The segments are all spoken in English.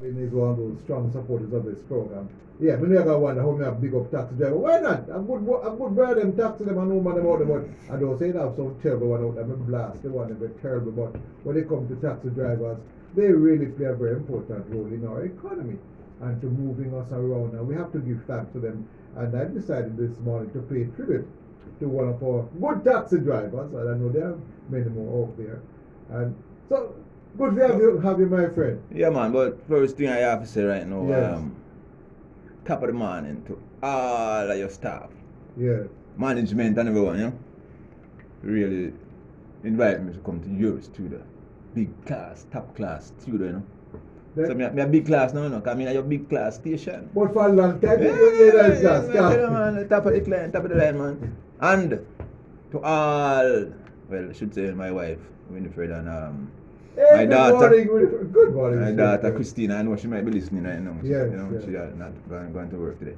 Is one of those strong supporters of this program. Yeah, we never wonder how me have big up taxi driver. Why not? A good brother them taxi them and no man about them, but I don't say that some terrible one out there. I blast the one very terrible, but when it comes to taxi drivers, they really play a very important role in our economy and to moving us around. And we have to give thanks to them. And I decided this morning to pay tribute to one of our good taxi drivers, and I know there are many more out there. And so good to have you, my friend. Yeah, man, but first thing I have to say right now, Yes. top of the morning to all of your staff, Yes. management and everyone, really invite me to come to your studio. Big class, top class studio, That- So me a big class now, because I'm in your big class station. But for a long time, you hear that class. Man, top of the line, top of the line, man. And to all, well, I should say my wife, Winifred, and Hey, my daughter. Good morning. My sir. daughter Christina, I know she might be listening right now. Yes, yes. She not going to work today.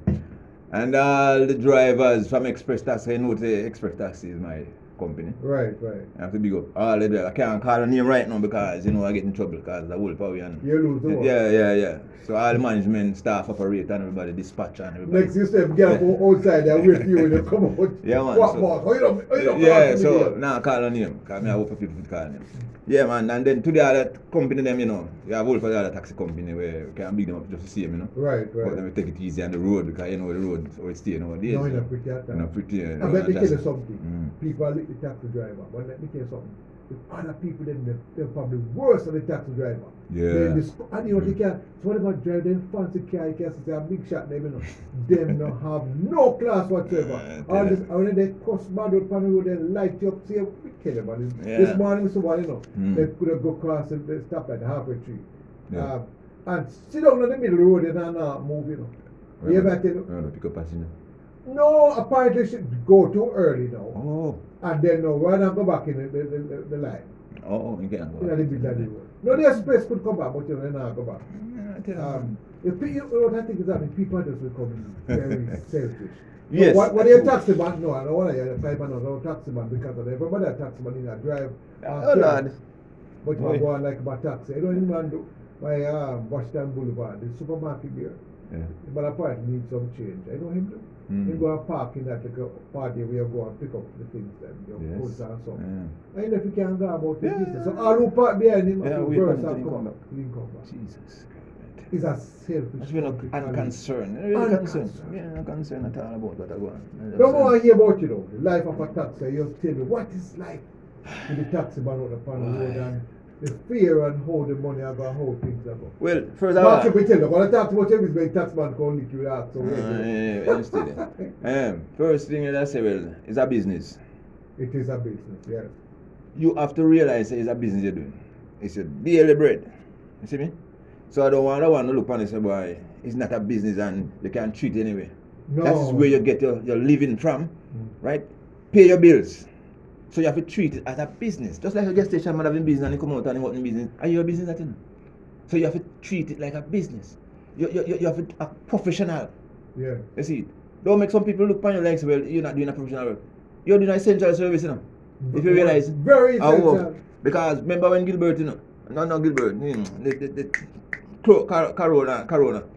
And all the drivers from Express Taxi, I know the Express Taxi is my company. Right. I have to big up all the drivers. I can't call her name right now because I get in trouble because the whole power and You lose the one. yeah. So all the management, staff, operator, and everybody, dispatch and everybody. Next you step, get up outside and wait for you when you come out. Yeah, man. What So- boss? How you don't Yeah, call so me now call her name, because I hope for people to call her name. Yeah, man, and then to the other company, them, you have all for the other taxi company where you can big them up just to see them, Right. But then we take it easy on the road because the road how it's stay nowadays. No, you're not pretty at that. You're not pretty. I bet me tell you something. Mm. People are like the taxi driver, but let me tell you something. The other people then they're probably worse than the taxi driver. Yeah. And you know they can so whatever drive them fancy car, you can say a big shot them, Them no have no class whatsoever. tell All this you. when they cross bad road pan the road, they light you up, see we kill them man. Yeah. This morning Mr. One, Mm. they could have go cross and they stop at the halfway tree. Yeah. And sit down in the middle of the road and not move, You ever tell We're going to pick up passenger. no, apparently should go too early now. Oh. And then no, why not go back in the line? Oh, you can't go. In the middle of the road. No, their space could come back, but they not go back. Yeah, I tell you. What I think is that people are just becoming very selfish. Yes, So, what that's a true. taxi man? No, I don't want to hear a man or taxi man because of everybody a taxi man in a drive. Oh, Lord. But you Oi. go on like about taxi. I don't even want to my Washington Boulevard, the supermarket there. Yeah. But apparently need some change. I know him. Mm. He go and park in that like a party where you go and pick up the things and your Yes. goods and so. Yeah. I know if he can go about Yeah. the business. So all who park behind him, Yeah, who we burst come and to come come back. He come back. Jesus. He's a selfish. That's been country, and unconcerned. he- Really Unconcerned. concerned. Yeah, not concerned at all about what I go on. No more I hear about the life of a taxi. You tell me what is like with the taxi man out upon the road Why? and the fear and how the money are going, how things are going. Well, first of Mark, all, we tell you, when I talk about everything, the tax man can lick you out. So I understand. First thing that I say, well, it's a business. it is a business, yes. You have to realize it's a business you're doing. It's a daily bread. You see me? So I don't want to look on and say, boy, it's not a business and you can treat it anyway. No. That's where you get your living from, Mm. right? Pay your bills. So you have to treat it as a business. Just like a gas station man having business and you come out and you work in business. Are you a business at all? So you have to treat it like a business. You have to a professional. Yeah. You see it? Don't make some people look upon you like, well, you're not doing a professional work. You're doing an essential service, If you realize. Very how essential. work. Because remember when Gilbert, no Gilbert, the Corona.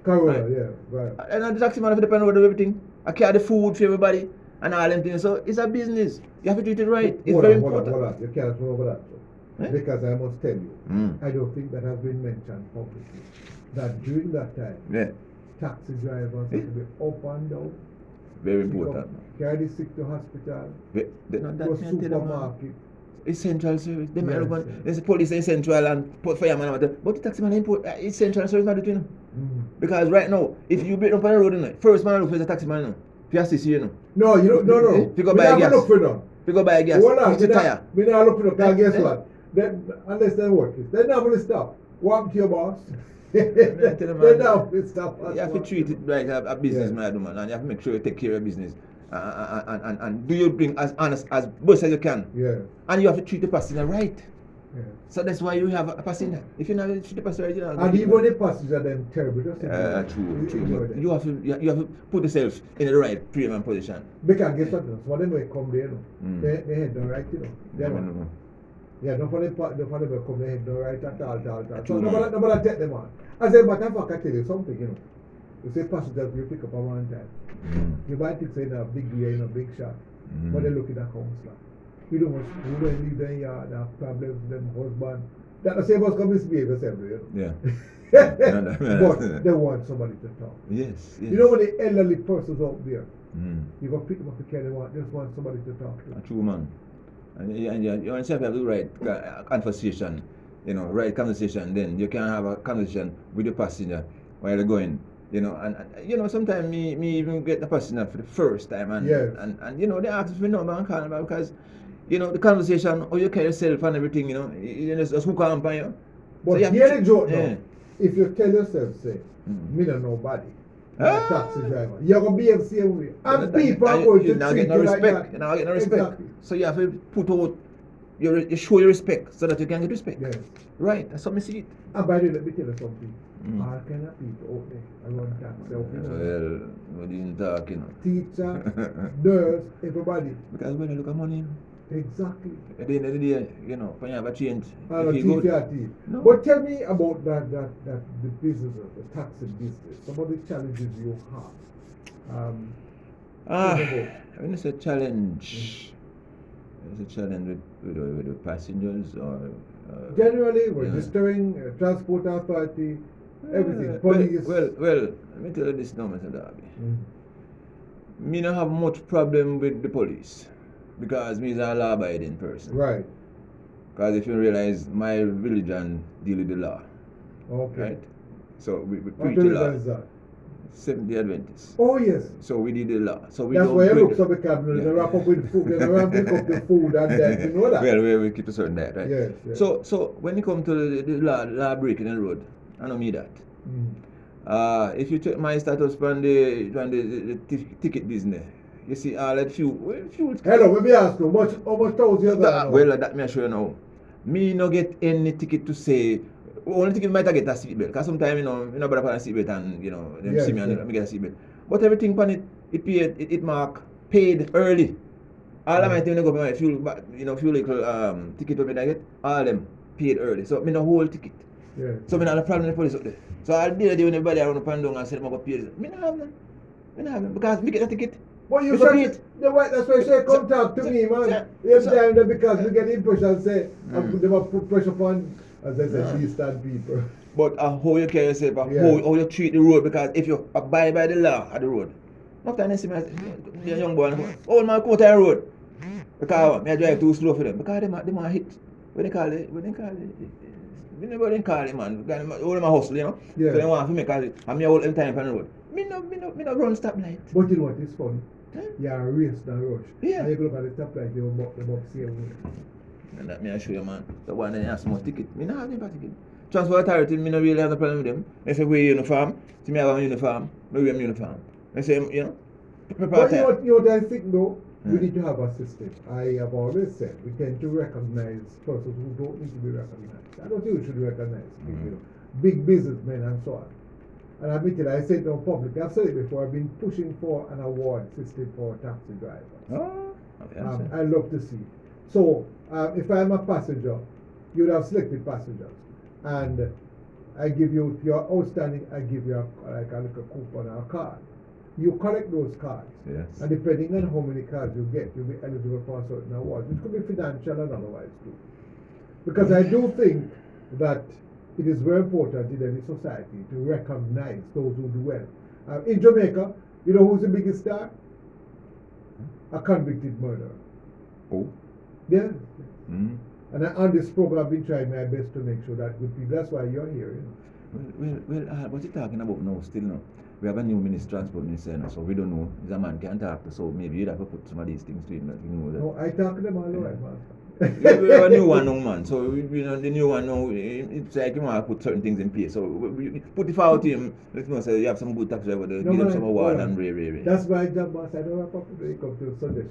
Corona, yeah, right. And the taxi man have to depend on everything. I carry the food for everybody and all them things. So it's a business. You have to treat it right. It's Hold very on, important. Hold on. You can't throw over that. So. Eh? Because I must tell you, Mm. I don't think that has been mentioned publicly. That during that time, Yeah, taxi drivers Eh? have to be up and down, very pick up, important. carry the sick to hospital, They're not go that mental, man. supermarket. Essential service. They might Yes, look on, yes. there's a police essential and put fireman and whatever. But the taxi man import essential service not doing. Mm. Because right now, if you break up on the road, first man I look for is a taxi man. If you assist you, No, you don't, no. If you go We buy never gas. look for them. If you go buy a gas, Hold on, 50 tire. we not look for them. Because guess Eh? what? Unless they work it. They never will stop. Walk to your boss. tell They them, man. never will stop. You have to treat it like a business Yeah. man, man, and you have to make sure you take care of your business. And do your thing as honest as best as you can. Yeah, And you have to treat the passenger right. yeah. So that's why you have a passenger. If you not treat the passenger right, you And even the passengers are them terrible. Just true. ignore But them. you have to put yourself in the right frame and position. Because guess what? So when they come there, Mm. they head down right, No, Them, no, no. Yeah, no for them will come there, no right at all. So True, man. nobody take them on. As a matter of fact, I tell you something, you know. You say passengers you pick up at one time. You might think say in a big way, in a big shot, but they look at the counselor. You don't want to leave them yard, they have problems with them husband. That the same as come misbehave yourself, you know. Yeah. But they want somebody to talk. Yes. You know when the elderly persons out there, Mm. you go pick them up and they just want somebody to talk to. True, man. And you yourself have the right conversation, right conversation. Then you can have a conversation with the passenger while you're going, and sometimes me even get the passenger for the first time, and Yes. and they ask for number and call me because, the conversation, how you carry yourself and everything, you just hook on by you. But you have hear to- the joke yeah. now. If you tell yourself, say, me don't know nobody. I'm a Ah. taxi driver. You're going to be the same way. And people are And going to you now treat get no you like respect. that. You now get no respect. Exactly. So you have to put out, you show your respect so that you can get respect. Yes. Right, that's how I see it. And by the way, let me tell you something. Mm. All kind of people out there around taxi. Well, we didn't talk, Teacher, nurse, everybody. Because when you look at money, Exactly. at the end of the day, when you have a change, And if a you go, TPRT. No. But tell me about that the business of the taxi business. Some of the challenges you have. when it's a challenge, it's a challenge with the passengers or Generally, yeah. registering, transport authority, everything, police. Well, let me tell you this now, Mr. Darby. Mm. Me don't have much problem with the police because me is a law-abiding person. Right. Because if you realize, my religion deal with the law, Okay. right? So we What preach the law. religion is that? Seventh-day Adventists. Oh yes. So we did the law. So we That's don't why you break look so because Yeah. they wrap up with food, they wrap up the food and then you know that. Well, we keep a certain diet, right? Yes, yes. So when it comes to the law breaking the road, I don't mean that. Mm. If you check my status on the ticket business, you see all that fuel. Hello, let me ask you, how much toes you got now? Well, that me assure you now. Me no get any ticket to say. Only ticket might get a seatbelt. Because sometimes, you know, better put a seatbelt and, them Yes, see me and yes. let me get a seatbelt. But everything on it paid, it mark, paid early. All of my thing when I go my fuel, fuel ticket when I get, all of them paid early. So, me no whole ticket. Yeah. So, me not have a problem with the police up there. So, I'll deal with when everybody around the pan down and say, I'm going to pay this. Me not have them. Because me get a ticket. But you It's a said, bit. that's why you say, come talk to me, man. Every time that because we get the impression, say, they must put pressure upon, as I said, these stand people. But how you carry yourself, Yeah. how you treat the road, because if you abide by the law of the road, not time I see me, the young boy, old man come out on the road, because me I drive too slow for them, because they might hit, when they call it, nobody call it, man, because all them a hustle, Yeah. so they want to make it, and me hold them time on the road. Me no run stoplight. But you know what, it's funny. Huh? You're a race, not rush. Yeah. And you go look at the stoplight, they will up same way. And that me I show you, man. The one that has more ticket. Me not have any ticket. Transport authority, me not really have a problem with them. They say wear uniform. See me have a uniform. Me wear my uniform. They say, prepare But time. you know what I think though? We Hmm. need to have a system. I have always said we tend to recognize persons who don't need to be recognized. I don't think we should recognize people, big businessmen and so on. And I admit it, I said it on public, I've said it before, I've been pushing for an award system for taxi drivers. Oh, okay, I love to see. So, if I'm a passenger, you would have selected passengers. And I give you, if you're outstanding, I give you a little coupon or a card. You collect those cards. Yes. And depending on how many cards you get, you'll be eligible for a certain award, which could be financial and otherwise too. Because I do think that it is very important in any society to recognize those who do well. In Jamaica, you know who's the biggest star? A convicted murderer. Oh. Yeah. Mm. And on this program, I've been trying my best to make sure that good people, that's why you're here, What you talking about now, still now? We have a new transport minister now, so we don't know. The man can't talk to, so maybe you'd have to put some of these things to him that you know that. No, I talk to them all the right, master. We have a new one now, man. So the new one now, it's like you want to put certain things in place. So we put it forward to him. Let him know, say you have some good taxi driver, give them some award and ray. That's my job, master. I don't wrap up when it comes to Sunday.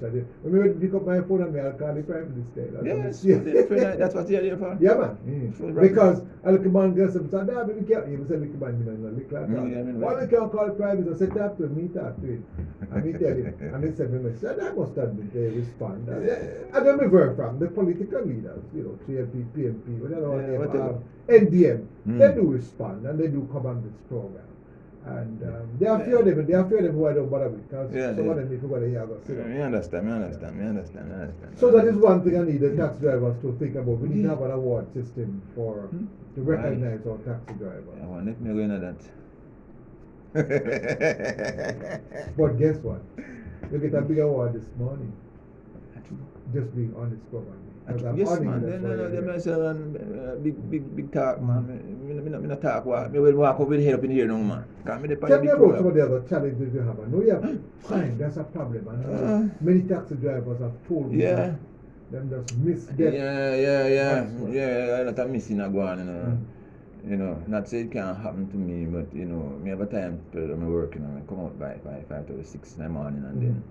When we pick up my phone and I'll call the Prime Minister. Yes, that's what you're here for. Yeah, man. So, Because a little man gets some Sunday, I mean, we say little man, you know, little like Yeah, that. I mean, Why right. we can't call call the Prime Minister, say talk to him, me talk to him. And me tell him, and he send me a message, and I must admit they respond. And then me very from the political leaders, you know, TLP, PMP, whatever, NDM, they do respond and they do come on this program. And there are few of them who I don't bother with, because some of them if you go there, go sit down. Me understand. So that is one thing I need the taxi drivers to think about. We need to have an award system for to recognize our taxi drivers. I want me going at that. But guess what? You get a big award this morning. Just being honest program. Yes, man. Then big talk, man. Me not talk. Me will walk up with head up in here, no man. Tell me about some of the other challenges you have. I know you have crime. That's a problem. And many taxi drivers have told me that them just miss death. Yeah. Not a missing a go on, you know. You know, not say it can't happen to me, but you know, me have a time to work, you know, I come out by 5:36 in the morning, and then,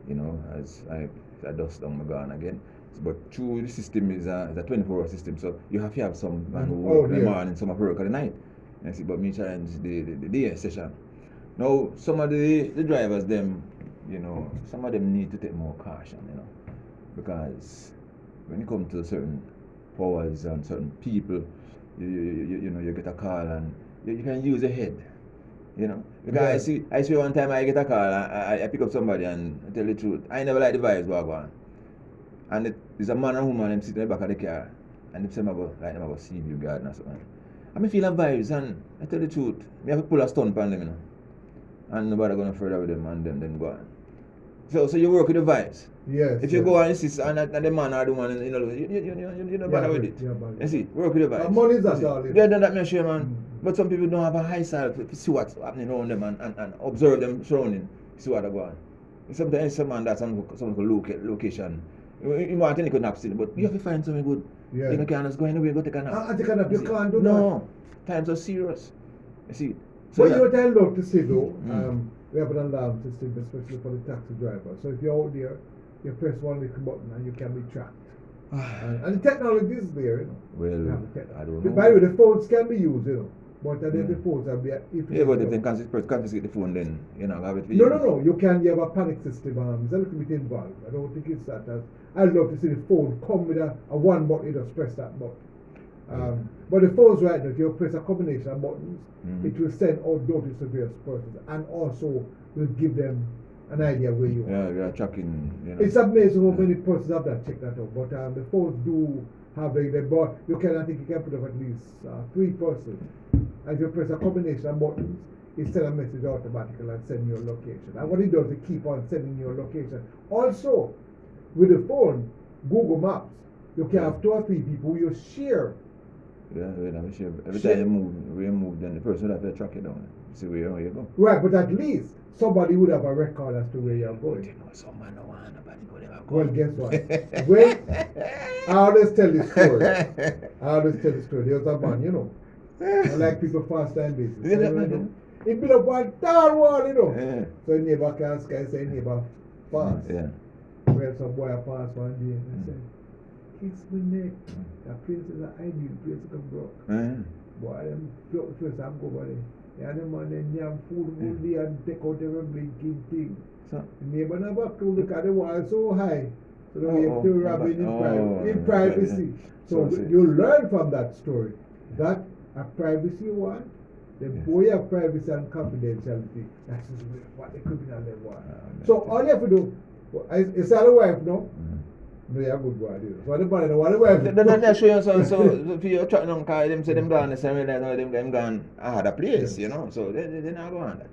you know, as I dust down my gone again. But through the system is a 24-hour system, so you have to have some man who work in the morning, some who work at the night. You see, but me challenge the day session. Now, some of the drivers, them, you know, some of them need to take more caution, you know, because when you come to certain powers and certain people, you know, you get a call and you can use your head, you know. Because I see one time I get a call, I pick up somebody and I tell the truth, I never like the vibes what go on. And there's a man and woman them sitting in the back of the car, and they say them about sea view garden or something. And I feel a vibes, and I tell the truth, me have to pull a stunt on them, you know. And nobody gonna further with them and them then go on. So you work with the vibes. Yes. If you go and insist and the man or the woman, you know, you don't bother with it. You see, work with the vibes. Money is that all. Yeah, that me sure, man. But some people don't have a high side to see what's happening around them and observe them surrounding, see what they're going. Sometimes some man that's some location. You want to take a nap still, but you have to find something good. Yeah. You can't just go anywhere, go take a nap. Take a nap, you can't do that. No, times are serious. You see. So what you're telling love to say though, we have an alarm system especially for the taxi driver. So if you're out there, you press one little button and you can be tracked. And the technology is there, you know. Well, I don't know. By the way, the phones can be used, you know. But then the phones are if but if they confiscate the phone, then you know have it. No. You have a panic system. It's a little bit involved. I don't think it's that. I'd love to see the phone come with a one button. You just press that button. But the phones right now, if you press a combination of buttons, it will send out notice to various persons, and also will give them an idea where you are. Yeah, we are tracking. You know. It's amazing how many persons have that. Check that out. But the phones do have I think you can put up at least 3 persons. And if you press a combination of buttons, it sends a message automatically and send your location. And what it does, it keep on sending your location. Also, with the phone, Google Maps, you can have 2 or 3 people you share. Yeah, every time you move, then the person will have to track you down. See where you go. Right, but at least somebody would have a record as to where you're going. You know, some man don't want nobody go there. Well, guess what? I always tell this story. There was a man, you know. I like people fast time basis. He built up one tall wall, you know. So neighbor can say neighbor fast. Well, some boy passed one day and said, kiss my neck. That place is an ideal place to come broke. Boy, them broke the first time go over there. Yeah, them man then yam food all day and take out every blinking thing. The neighbor never told because the wall is so high. So they have to rob it in privacy. So you learn from that story that a privacy one, the boy have privacy and confidentiality. That's what the criminal they want. So all you have to do, is that a wife, no? No, you're a good boy, dude. So the man, what the wife? They're not show you so if you're tracking them car, them say them gone the same way, them gone a other place, you know. So they're not going that.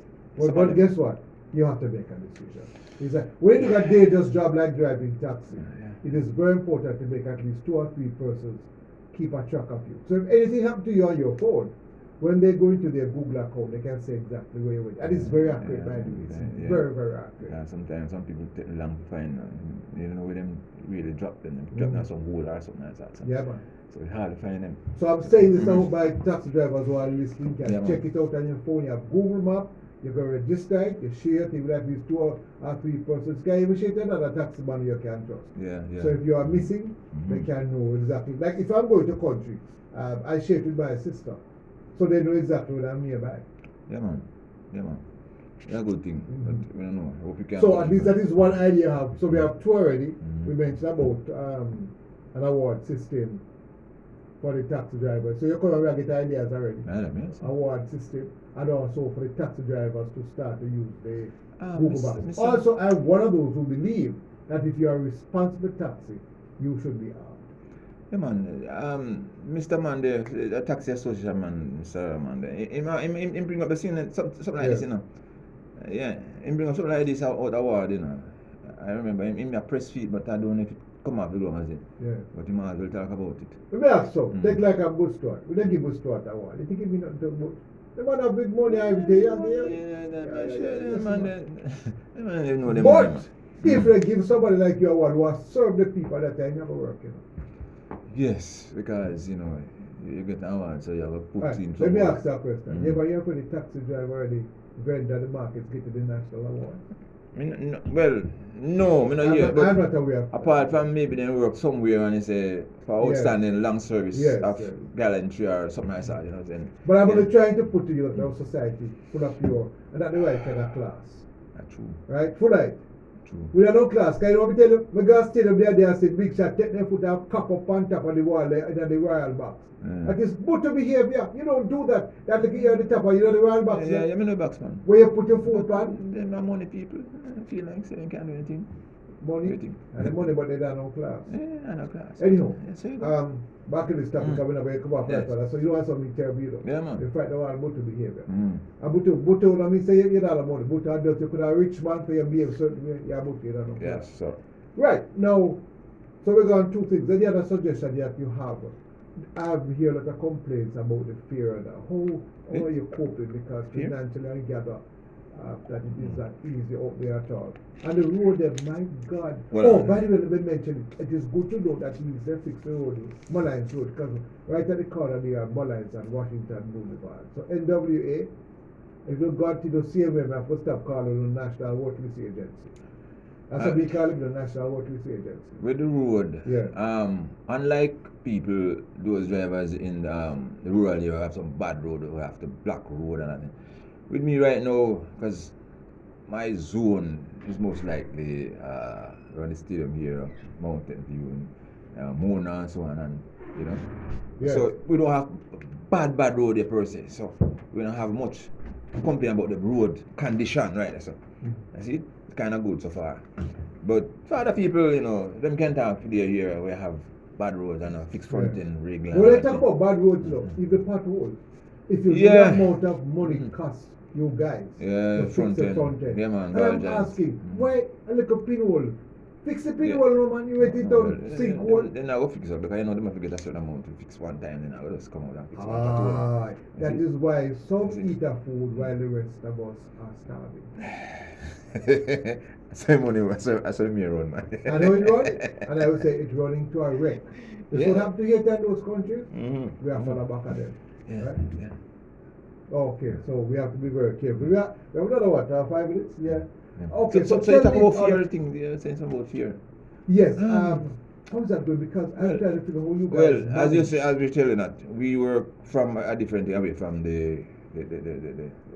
But guess what? You have to make a decision. It's like, when you got a dangerous job like driving taxi, it is very important to make at least 2 or 3 persons keep a track of you. So if anything happens to you on your phone, when they go into their Google account, they can say exactly where you went. And it's very accurate, by the way. It's very, very accurate. Yeah, sometimes some people take long to find, you know, where them really drop them in some hole or something like that. So. Yeah, man. So it's hard to find them. So I'm saying this now by taxi drivers who are listening, can check it out on your phone. You have Google Map, you can register it, you share it with at least 2 or 3 persons. You can even share it with another taxi man you can trust. So if you are missing, they can know exactly. Like if I'm going to country, I share it with my sister. So they know exactly what I'm nearby. Yeah, man. It's a good thing. But we don't know. I hope you can. So at least that is one idea you have. So we have two already. We Mhm. mentioned about an award system for the taxi drivers. So you're coming to get ideas already. Yes. Award system, and also for the taxi drivers to start to use the Google Mr. Maps. Mr. Also, I'm one of those who believe that if you are a responsible taxi, you should be armed. Yeah, man. Mr. Man, the taxi association man, Mr. Man, he bring up the scene, something like this, you know. Yeah, he bring up something like this out award, you know. I remember him a press feed, but I don't know if it come out the wrong as it. Yeah. But he might as well talk about it. Let me ask so. Take like a Bush Stewart. We don't give Bush Stewart a award. You think if we not do Bush? The man have big money every day. Yeah, the man, you know them. But if they give somebody like you a award who has served the people that time, never work, you know. Yes, because you know you get an award, so you have to put Right. in. Let me ask you a question. Mhm. You ever hear for the taxi driver or the vendor, the markets getting the national award? Well, no, me not I'm hear. not- But I'm not aware of that. apart from maybe they work somewhere and it's for Yes. outstanding long service Yes, of yes. gallantry or something like that, you know what I'm saying? But I'm Yeah. only trying to put together our society full of pure and not the right kind of class. True, Right? Full right. true. We are no class. Can you want me to tell you? My girl stayed up there and say big shot, take them foot and cock up on top of the wall there in the royal box. That is butter behavior. You don't do that. That look here at the top of the royal box. Yeah, there, yeah, me no box man. Where you put your foot But on, them are money people. I feel like saying can't do anything. money, Everything. and the money, but they don't no class. Yeah, I know class. Anyhow, Yeah, so you go. back in this topic, I'm going to come up Yes. right. So you don't have something terrible, you know. Yeah, man. In fact, they want butter behavior. Mm. And butter, I mean, say you don't have money. Butter, you could have a rich man for your behave certain way. Yeah, butter, you don't know. Yes, sir. Right, now, so we're going two things. Any other suggestion that you have? I've heard a lot of complaints about the fear and how are you coping because Fear? financially I gather that it is not easy out there at all. And the road there, my God. Well, by the way, let me mention it is good to know that they fix the road, Mullines Road, because right at the corner there are Mullines and Washington Boulevard. So NWA, if you got to the same way, I have to stop calling the National Worthless Agency. That's what we call it, the National Worthless Agency. With the road, Yeah. Unlike people, those drivers in the rural area have some bad road who have to block road and everything. With me right now, because my zone is most likely around the stadium here, Mountain View, and Mona and so on, and you know. Yes. So we don't have bad road there per se. So we don't have much to complain about the road condition right there. So I see it's kind of good so far. But for other people, you know, them can talk for their here we have bad roads and a fixed front end regular. When I talk about bad roads, though, even potholes, if you Yeah. know the amount of money costs you guys Yeah, to fix front the end. front end, Yeah, man, and I'm apologize. asking, why a little pinhole? Fix the Yeah. pinhole, no man, you wait it down, sinkhole. Then I will fix it because you know them have to get a certain amount to fix one time, then I will just come out and fix one pothole. Ah, that You is why some see? eat a food while the rest of us are starving. So money, I saw me run, man. I know it run, and I will say it's running to a wreck. This Yeah. what happened to Haiti and those countries, Mm-hmm. we are for the back of them. Yeah, Right? yeah. Okay, so we have to be very careful. We have another what, 5 minutes? Yeah. Yeah. Okay, so you tell talk me about how- fear thing, you're saying something about fear. Yes. Mm. How is that going? Because I'm Well- trying to figure how you guys. Well, as you manage. say, as we're telling that, we work from a different thing away from the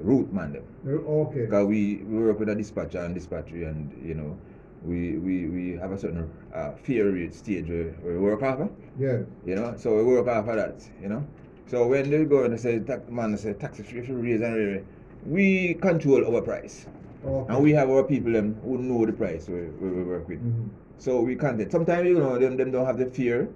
route man them. Okay. Because we work with a dispatcher and dispatchery and, you know, we have a certain fear rate stage where we work off of, Yes. you know, so we work off of that, you know. So when they go and they say, man, say taxi fee should raise and raise, we control our price. Okay. And we have our people them who know the price we work with. Mhm. So we can't. Sometimes you know them don't have the fear,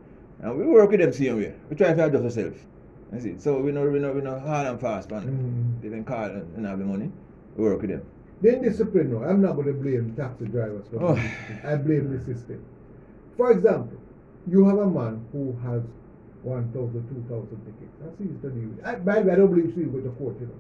and we work with them same way. We try to adjust ourselves. You see, so we know hard and fast, man. Mhm. They can call and have the money. We work with them. The indiscipline, no, I'm not going to blame taxi drivers for Oh. indiscipline. I blame the system. For example, you have a man who has 1,000, 2,000 tickets. That's easy to deal with. By the way, I don't believe you go to court, you know.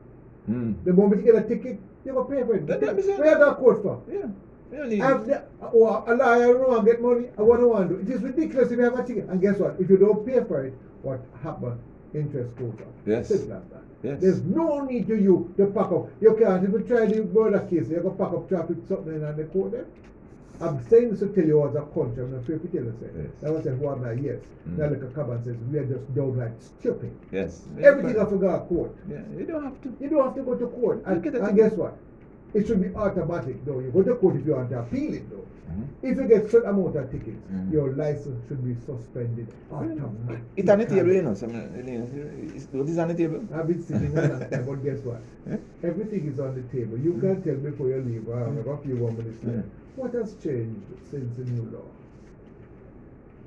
Mm. The moment you get a ticket, you go pay for it. That be so. Where you go to court for? Yeah. You don't need A liar don't get money, I want to do. It is ridiculous if you have a ticket. And guess what? If you don't pay for it, what happens? Interest goes up. Yes. Simple as that. Yes. There's no need to you to pack up. You can't even try the murder case. You can pack up traffic something and the court there. I'm saying this to tell you as a country. I'm not sure if you tell you. Yes. That was who am I? Yes. Mm. Now look at Caban says we are just downright stupid. Yes. Everything have to go to court. Yeah, you don't have to. You don't have to go to court. And, Look at the and ticket. guess what? It should be automatic though. You go to court if you want to appeal it though. Mhm. If you get certain amount of tickets, Mhm. your license should be suspended automatically. It's on the table, you know. What is on the table? I've been sitting on that time, but guess what? Eh? Everything is on the table. You can tell before you leave, I have a few more minutes left. What has changed since the new law?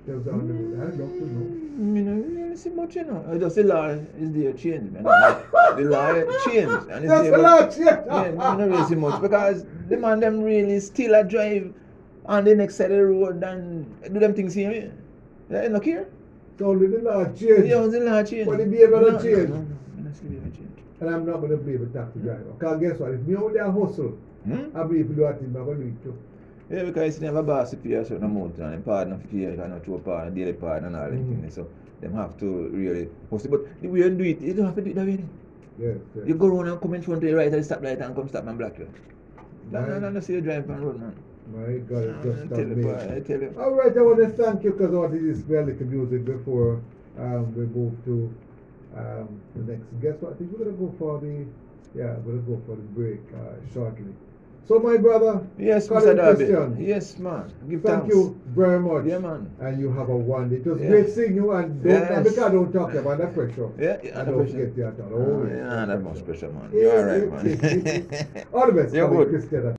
Tells on the board. I'd love to know. You know, really see much, you know. Just the law is there change, man. The law changed. And it's That's there, the but- law change. Yeah, you don't really see much because the man them really still a drive on the next side of the road and do them things here. Yeah, they don't care. So only the law change. Yeah, the law change. But the behavior don't change. No, the behavior change. And I'm not going to blame a taxi driver. Because guess what? If me out there hustle, I believe you do a thing, I'm going to do it too. Yeah, because they have a boss to pay a certain amount and a partner to pay and a partner, daily partner and all them Mhm. things. So them have to really hustle. But the way you do it, you don't have to do it that way. Yes, yes. You go around and come in front of the right at the stoplight and come stop and block you. No, see you drive on road, man. My God, it's just I tell you, boy, I amazing. tell you. All right, I want to thank you because I want to just play a little music before we move to the next. Guess what? I think we're going to go for the break shortly. So, my brother, Yes, Colin Mr. Darby. Christian, Yes, man. Give thank thanks. you very much. Yeah, man. And you have a one. It was Yeah. great seeing you, and don't, Yes. because I don't talk about that pressure. Yeah, I under don't pressure. forget that at all. Yeah, that much pressure, man. Yeah, You're alright, yeah, man. All the best, You're Colin good. Christian.